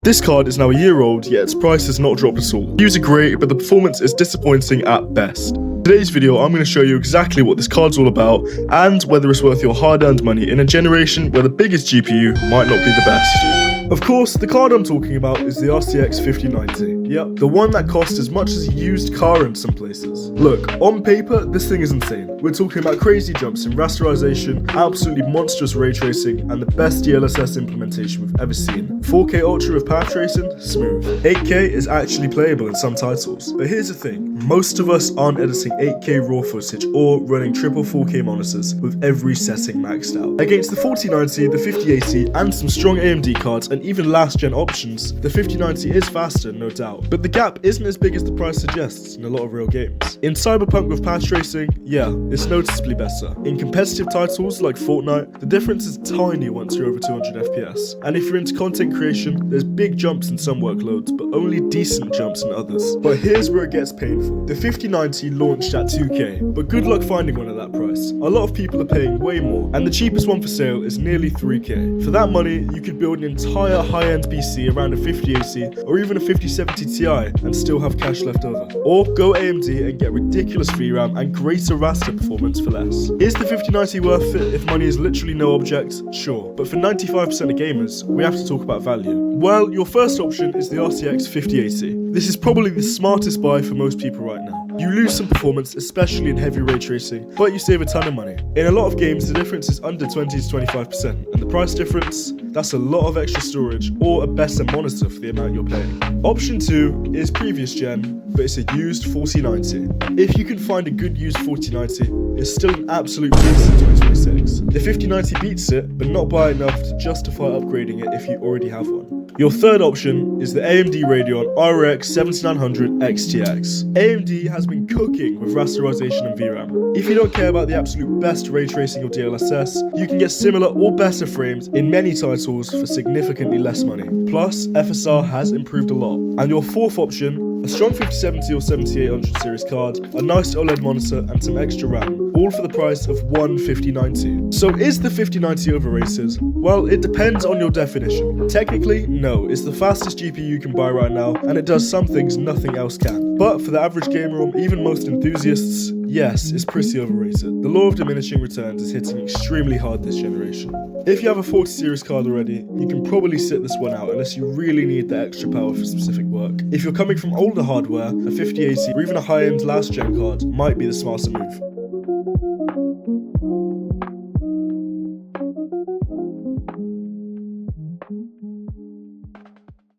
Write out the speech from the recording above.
This card is now a year old, yet its price has not dropped at all. Reviews are great, but the performance is disappointing at best. In today's video, I'm going to show you exactly what this card's all about, and whether it's worth your hard-earned money in a generation where the biggest GPU might not be the best. Of course, the card I'm talking about is the RTX 5090. Yep, the one that costs as much as a used car in some places. Look, on paper, this thing is insane. We're talking about crazy jumps in rasterization, absolutely monstrous ray tracing, and the best DLSS implementation we've ever seen. 4K Ultra with path tracing, smooth. 8K is actually playable in some titles. But here's the thing, most of us aren't editing 8K raw footage or running triple 4K monitors with every setting maxed out. Against the 4090, the 5080, and some strong AMD cards, and even last gen options, the 5090 is faster, no doubt. But the gap isn't as big as the price suggests in a lot of real games. In Cyberpunk with path tracing, yeah, it's noticeably better. In competitive titles like Fortnite, the difference is tiny once you're over 200 FPS. And if you're into content creation, there's big jumps in some workloads, but only decent jumps in others. But here's where it gets painful. The 5090 launched at 2K, but good luck finding one at that price. A lot of people are paying way more, and the cheapest one for sale is nearly 3K. For that money, you could build an entire high-end PC around a 5080 or even a 5070 Ti and still have cash left over. Or go AMD and get ridiculous VRAM and greater raster performance for less. Is the 5090 worth it if money is literally no object? Sure, but for 95% of gamers, we have to talk about value. Well, your first option is the RTX 5080. This is probably the smartest buy for most people right now. You lose some performance, especially in heavy ray tracing, but you save a ton of money. In a lot of games, the difference is under 20 to 25%, and the price difference, that's a lot of extra storage or a better monitor for the amount you're paying. Option 2 is previous gen, but it's a used 4090. If you can find a good used 4090, it's still an absolute beast in 2026. The 5090 beats it, but not by enough to justify upgrading it if you already have one. Your third option is the AMD Radeon RX 7900 XTX. AMD has been cooking with rasterization and VRAM. If you don't care about the absolute best ray tracing or DLSS, you can get similar or better frames in many titles for significantly less money. Plus, FSR has improved a lot. And your fourth option, a strong 5070 or 7800 series card, a nice OLED monitor, and some extra RAM, all for the price of one 5090. So is the 5090 overrated? Well, it depends on your definition. Technically, no, it's the fastest GPU you can buy right now, and it does some things nothing else can. But for the average gamer or even most enthusiasts, yes, it's pretty overrated. The law of diminishing returns is hitting extremely hard this generation. If you have a 40 series card already, you can probably sit this one out unless you really need the extra power for specific work. If you're coming from older hardware, a 5080 or even a high-end last gen card might be the smarter move.